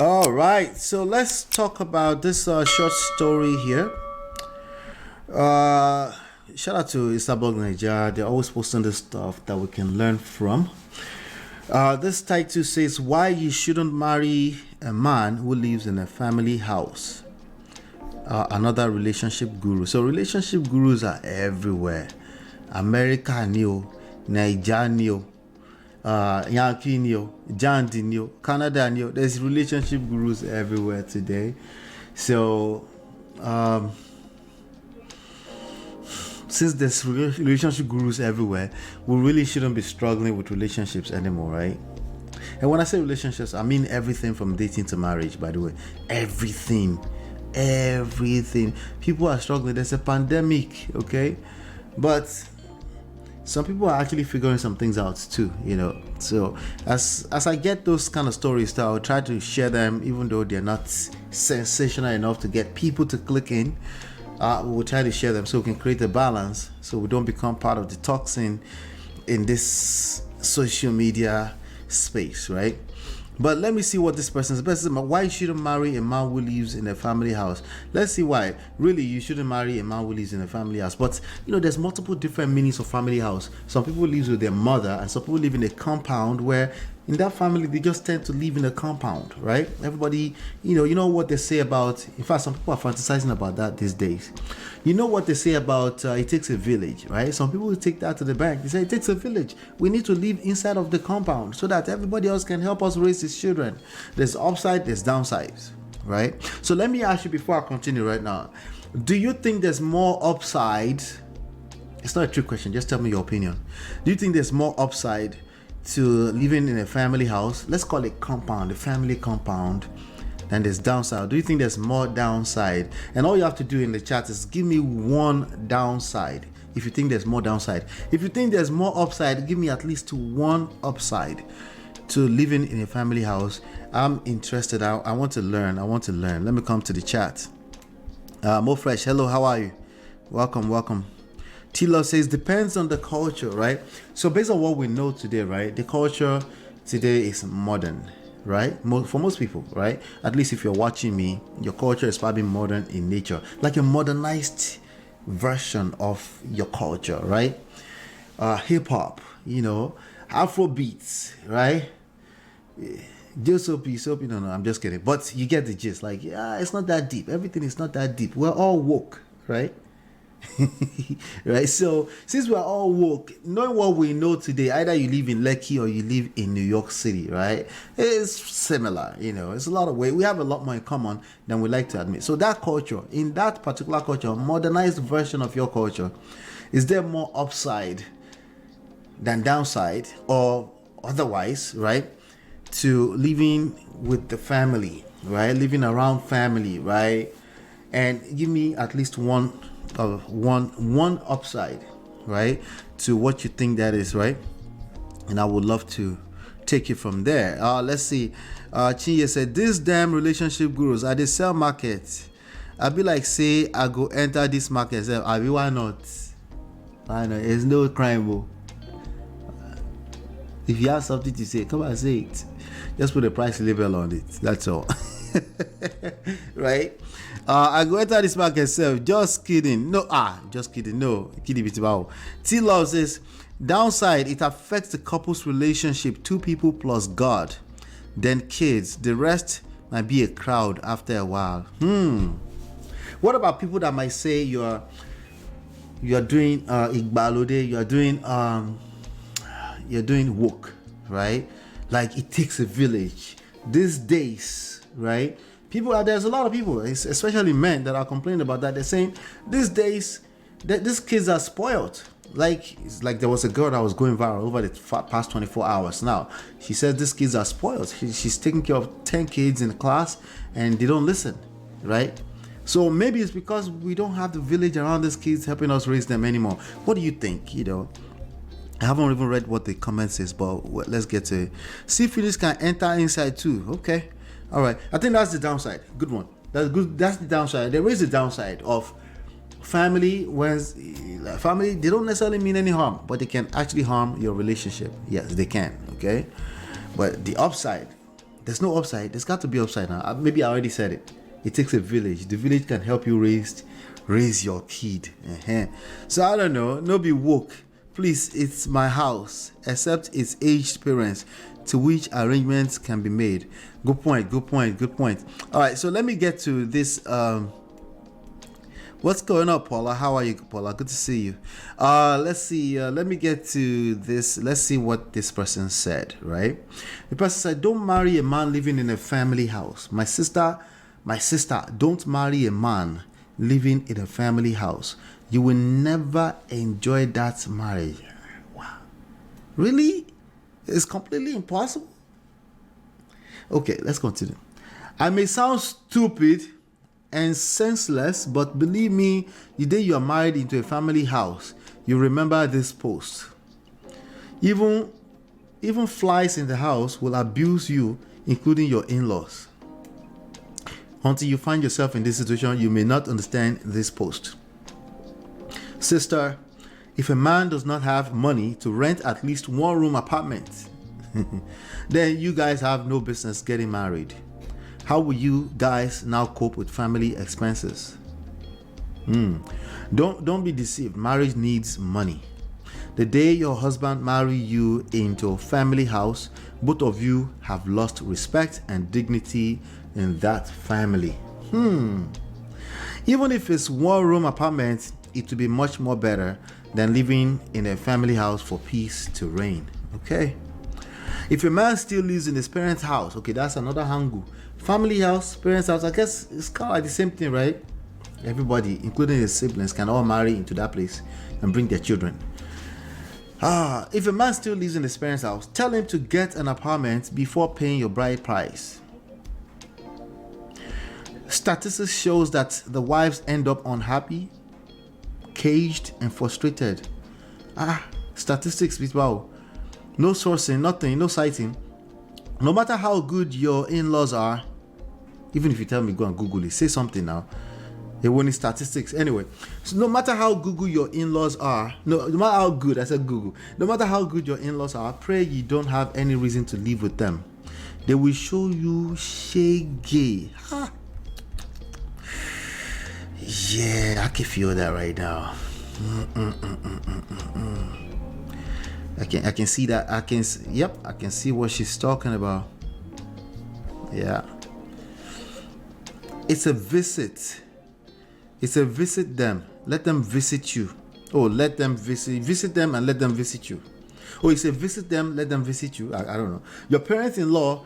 All right, so let's talk about this short story here. Uh, Shout out to Istanbul, Nigeria. They're always posting this stuff that we can learn from. This title says why you shouldn't marry a man who lives in a family house. Another relationship guru. So relationship gurus are everywhere. America knew, Nigeria knew, Yankee knew, Jandy knew, Canada knew. There's relationship gurus everywhere today. So since there's relationship gurus everywhere, we really shouldn't be struggling with relationships anymore, right? And when I say relationships, I mean everything from dating to marriage, by the way. Everything. People are struggling. There's a pandemic, okay? But some people are actually figuring some things out too, So as I get those kind of stories, I'll try to share them, even though they're not sensational enough to get people to click in. We'll try to share them so we can create a balance, so we don't become part of the toxin in this social media space, right? But let me see what this person says. Why you shouldn't marry a man who lives in a family house? Let's see why. Really, you shouldn't marry a man who lives in a family house. But, there's multiple different meanings of family house. Some people live with their mother, and some people live in a compound where in that family, they just tend to live in a compound, right? Everybody, you know what they say about, in fact, some people are fantasizing about that these days. You know what they say about it takes a village, right? Some people take that to the bank. They say it takes a village. We need to live inside of the compound so that everybody else can help us raise his children. There's upside, there's downsides, right? So let me ask you before I continue right now. Do you think there's more upside? It's not a trick question. Just tell me your opinion. Do you think there's more upside to living in a family house? Let's call it compound, a family compound. Then there's downside. Do you think there's more downside? And all you have to do in the chat is give me one downside if you think there's more downside. If you think there's more upside, give me at least one upside to living in a family house. I'm interested. I want to learn. Let me come to the chat. Mo Fresh, hello, how are you? Welcome. Tilo says depends on the culture, right? So based on what we know today, right? The culture today is modern, right? For most people, right? At least if you're watching me, your culture is probably modern in nature, like a modernized version of your culture, right? Hip hop, Afro beats, right? No, I'm just kidding. But you get the gist. Like, it's not that deep. Everything is not that deep. We're all woke, right? Right, so since we're all woke, knowing what we know today, either you live in Lekki or you live in New York City, right? It's similar, it's a lot of way. We have a lot more in common than we like to admit. So that culture, in that particular culture, modernized version of your culture, is there more upside than downside, or otherwise, right? To living with the family, right? Living around family, right? And give me at least one upside, right, to what you think that is, right? And I would love to take it from there. Let's see. Chinye said, this damn relationship gurus at the sell market. I be like, say I go enter this market. Say, why not? I know it's no crime, bro. If you have something to say, come and say it. Just put a price label on it. That's all. Right? I go enter this market self. Just kidding. No, just kidding. No, kidding bit about. T-Love says, downside, it affects the couple's relationship, two people plus God, then kids. The rest might be a crowd after a while. What about people that might say you're doing Igbalode, you're doing woke, right? Like it takes a village these days, right? There's a lot of people, especially men, that are complaining about that. They're saying these days that these kids are spoiled. It's like there was a girl that was going viral over the past 24 hours now. She says these kids are spoiled. She's taking care of 10 kids in the class and they don't listen, right? So maybe it's because we don't have the village around these kids helping us raise them anymore. What do you think? I haven't even read what the comment says, but let's get to it. Syphilis can enter inside too. Okay. All right. I think that's the downside. Good one. That's good. That's the downside. There is the downside of family. When family, they don't necessarily mean any harm, but they can actually harm your relationship. Yes, they can. Okay. But the upside There's no upside. There's got to be upside now. Maybe I already said it. It takes a village. The village can help you raise your kid. So I don't know. No be woke. Please, it's my house, except its aged parents, to which arrangements can be made. Good point. All right, so let me get to this. What's going on, Paula? How are you, Paula? Good to see you. Let's see. Let me get to this. Let's see what this person said, right? The person said, don't marry a man living in a family house. My sister, don't marry a man living in a family house. You will never enjoy that marriage. Wow. Really? It's completely impossible? Okay, let's continue. I may sound stupid and senseless, but believe me, the day you are married into a family house, you remember this post. Even flies in the house will abuse you, including your in-laws. Until you find yourself in this situation, you may not understand this post. Sister, if a man does not have money to rent at least one-room apartment, then you guys have no business getting married. How will you guys now cope with family expenses? Don't be deceived. Marriage needs money. The day your husband marry you into a family house, both of you have lost respect and dignity in that family. Even if it's one-room apartment, it will be much more better than living in a family house for peace to reign. Okay? If a man still lives in his parents' house, okay, that's another angle. Family house, parents' house, I guess it's kind of like the same thing, right? Everybody, including his siblings, can all marry into that place and bring their children. If a man still lives in his parents' house, tell him to get an apartment before paying your bride price. Statistics shows that the wives end up unhappy, caged, and frustrated. Statistics, wow. No sourcing, nothing, no citing. No matter how good your in-laws are, even if you tell me go and Google it, say something now. They won't need statistics anyway. So no matter how Google your in-laws are, no matter how good, I said Google. No matter how good your in-laws are, pray you don't have any reason to live with them. They will show you shaggy. Yeah, I can feel that right now. I can see that. I can see what she's talking about. Yeah. It's a visit them. Let them visit you. Let them visit them and let them visit you. It's a visit them, let them visit you. I don't know. Your parents-in-law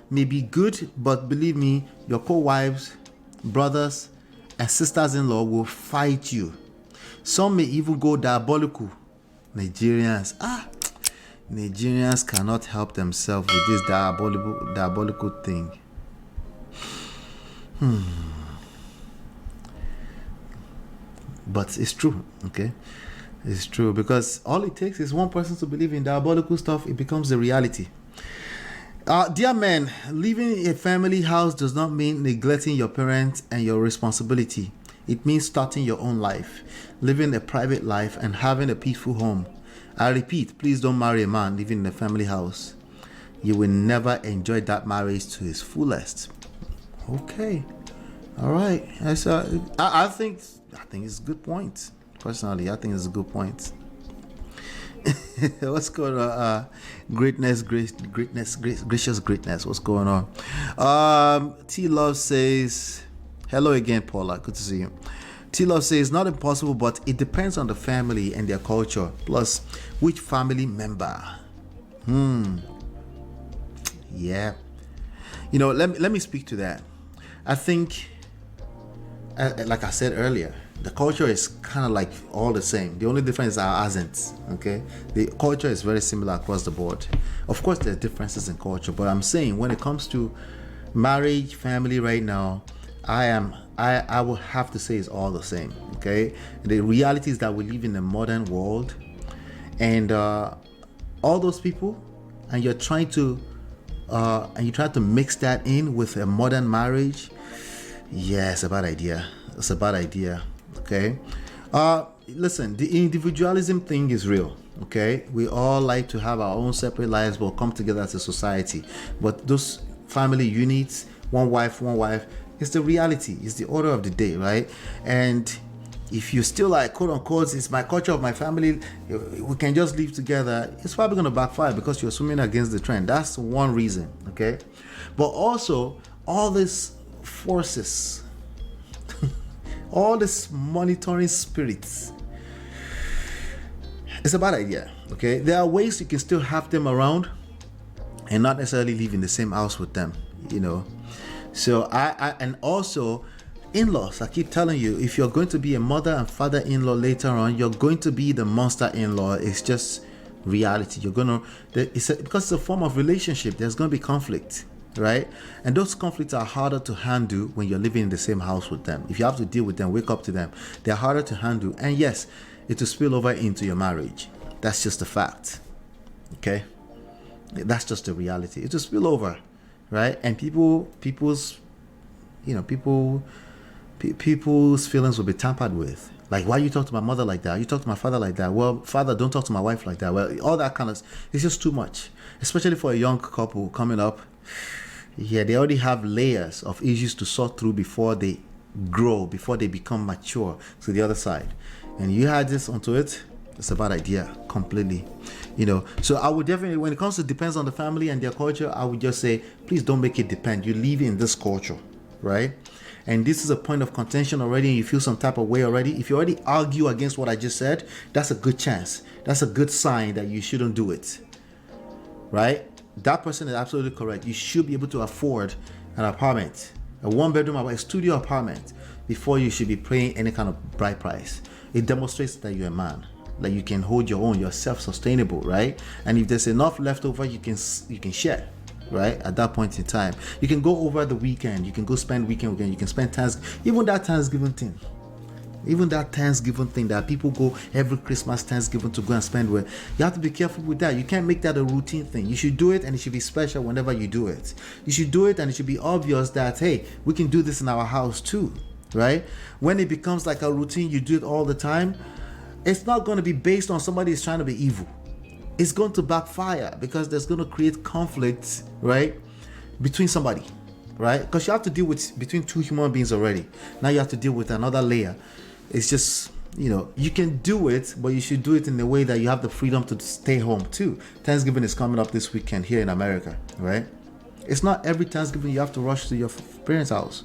may be good, but believe me, your co-wives, brothers, and sisters-in-law will fight you. Some may even go diabolical. Nigerians cannot help themselves with this diabolical thing. But it's true, okay? It's true, because all it takes is one person to believe in diabolical stuff. It becomes a reality. Dear men, living in a family house does not mean neglecting your parents and your responsibility. It means starting your own life, living a private life, and having a peaceful home. I repeat, please don't marry a man living in a family house. You will never enjoy that marriage to its fullest. Okay. All right. I think it's a good point. Personally, I think it's a good point. What's going on? Gracious greatness. What's going on? T Love says, hello again, Paula. Good to see you. T Love says, not impossible, but it depends on the family and their culture, plus which family member. Yeah. Let me speak to that. I think, like I said earlier, the culture is kind of like all the same. The only difference is our accents, okay? The culture is very similar across the board. Of course, there are differences in culture, but I'm saying when it comes to marriage, family right now, I will have to say it's all the same, okay? The reality is that we live in a modern world, and all those people, and you're trying to mix that in with a modern marriage. Yeah, it's a bad idea. Okay. Listen, the individualism thing is real. Okay, we all like to have our own separate lives, but come together as a society. But those family units, one wife, it's the reality, it's the order of the day, right? And if you still like, quote unquote, it's my culture of my family, we can just live together, it's probably going to backfire because you're swimming against the trend. That's one reason, okay? But also, all these forces, all these monitoring spirits, it's a bad idea, okay? There are ways you can still have them around and not necessarily live in the same house with them, you know? So and also, in-laws, I keep telling you, if you're going to be a mother and father-in-law later on, you're going to be the monster-in-law. It's just reality. You're gonna, because it's a form of relationship, there's going to be conflict, right? And those conflicts are harder to handle when you're living in the same house with them. If you have to deal with them, wake up to them, they're harder to handle. And yes, it will spill over into your marriage. That's just a fact, okay? That's just the reality. It will spill over, right? And people's feelings will be tampered with. Like, why you talk to my mother like that? You talk to my father like that? Well, father, don't talk to my wife like that. Well, all that kind of, it's just too much, especially for a young couple coming up. Yeah, they already have layers of issues to sort through before they grow, before they become mature to the other side. And you add this onto it, it's a bad idea completely, you know. So I would definitely, when it comes to depends on the family and their culture, I would just say, please don't make it depend. You live in this culture, right? And this is a point of contention already, and you feel some type of way already. If you already argue against what I just said, that's a good chance. That's a good sign that you shouldn't do it, right? That person is absolutely correct. You should be able to afford an apartment, a one-bedroom, a studio apartment, before you should be paying any kind of bride price. It demonstrates that you're a man, that you can hold your own, you're self-sustainable, right? And if there's enough left over, you can share, right? At that point in time, you can go over the weekend, you can go spend weekend, you can spend even that Thanksgiving thing that people go every Christmas, Thanksgiving to go and spend with. You have to be careful with that. You can't make that a routine thing. You should do it, and it should be special whenever you do it. You should do it, and it should be obvious that, hey, we can do this in our house too, right? When it becomes like a routine, you do it all the time, it's not going to be based on somebody is trying to be evil. It's going to backfire because there's going to create conflict, right, between somebody, right? Because you have to deal with between two human beings already. Now you have to deal with another layer. It's just, you know, you can do it, but you should do it in a way that you have the freedom to stay home too. Thanksgiving is coming up this weekend here in America, right? It's not every Thanksgiving you have to rush to your parents' house,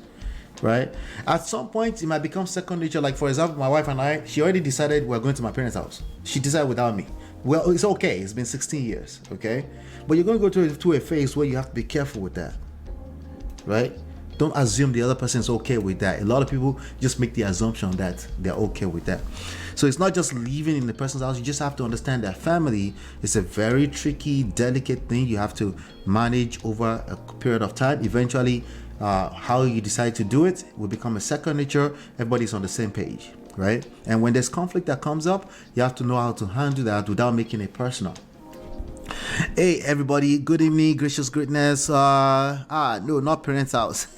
right? At some point, it might become second nature. Like, for example, my wife and I, she already decided we're going to my parents' house. She decided without me. Well, it's okay. It's been 16 years, okay? But you're going to go to a phase where you have to be careful with that, right? Don't assume the other person is okay with that. A lot of people just make the assumption that they're okay with that. So it's not just living in the person's house. You just have to understand that family is a very tricky, delicate thing you have to manage over a period of time. Eventually, how you decide to do it will become a second nature. Everybody's on the same page, right? And when there's conflict that comes up, you have to know how to handle that without making it personal. Hey everybody, good evening, gracious greatness. No, not parents' house.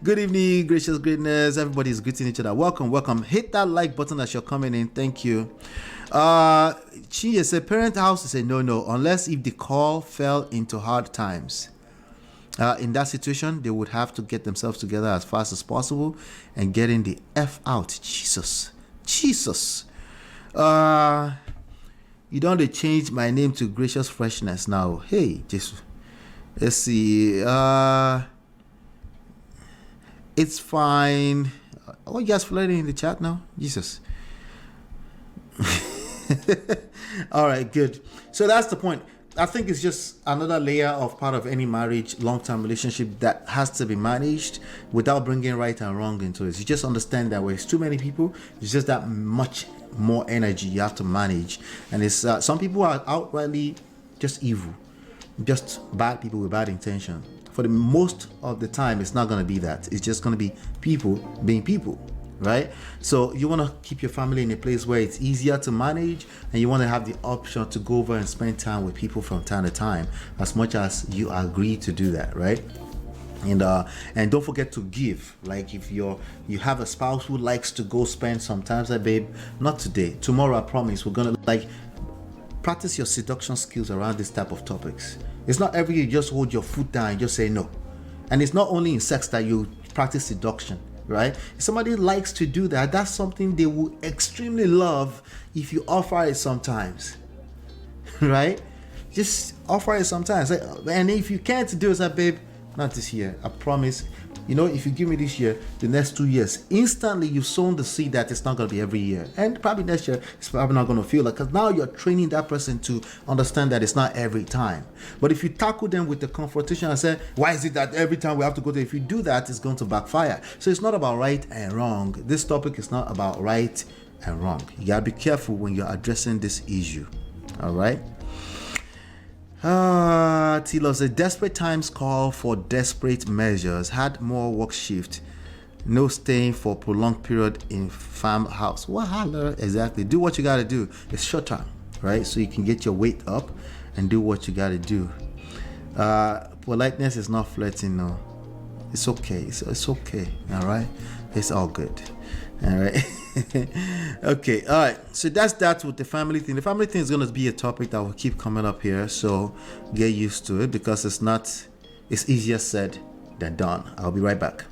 Good evening, gracious greatness. Everybody's greeting each other. Welcome. Hit that like button as you're coming in. Thank you. She said parent house is a no, unless if the call fell into hard times. In that situation, they would have to get themselves together as fast as possible and get in the F out. Jesus. You don't change my name to Gracious Freshness now. Hey, Jesus. Let's see. It's fine. Oh, you guys flirting in the chat now? Jesus. All right, good. So that's the point. I think it's just another layer of part of any marriage, long-term relationship that has to be managed without bringing right and wrong into it. You just understand that where it's too many people, it's just that much more energy you have to manage. And it's some people are outrightly just evil, just bad people with bad intention. For the most of the time, it's not going to be that. It's just going to be people being people, right? So you want to keep your family in a place where it's easier to manage, and you want to have the option to go over and spend time with people from time to time, as much as you agree to do that, right? And don't forget to give. Like if you have a spouse who likes to go spend some time, like, babe, not today, tomorrow, I promise we're gonna, like, practice your seduction skills around this type of topics. It's not every you just hold your foot down and just say no. And it's not only in sex that you practice seduction, right? If somebody likes to do that, that's something they will extremely love if you offer it sometimes, right? Just offer it sometimes. And if you can't do it, say, babe, not this year, I promise. You know, if you give me this year, the next 2 years, instantly you've sown the seed that it's not going to be every year. And probably next year, it's probably not going to feel like, because now you're training that person to understand that it's not every time. But if you tackle them with the confrontation and say, why is it that every time we have to go there? If you do that, it's going to backfire. So it's not about right and wrong. This topic is not about right and wrong. You got to be careful when you're addressing this issue. All right? Tilo said, desperate times call for desperate measures. Had more work shift. No staying for prolonged period in farmhouse. What? Exactly. Do what you got to do. It's short term, right? So you can get your weight up and do what you got to do. Politeness is not flirting, no. It's okay. It's okay. All right? It's all good. All right. Okay. All right. So that's that with the family thing. The family thing is going to be a topic that will keep coming up here. So get used to it because it's easier said than done. I'll be right back.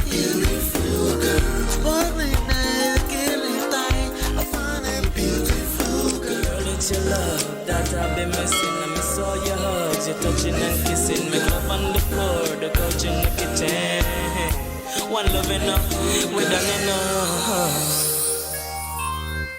Beautiful girl, spoiling everything. I find a beautiful girl. It's your love that I've been missing. I miss all your hugs, your touching and kissing. Make love on the floor, the couch in the kitchen. One love enough, we done enough.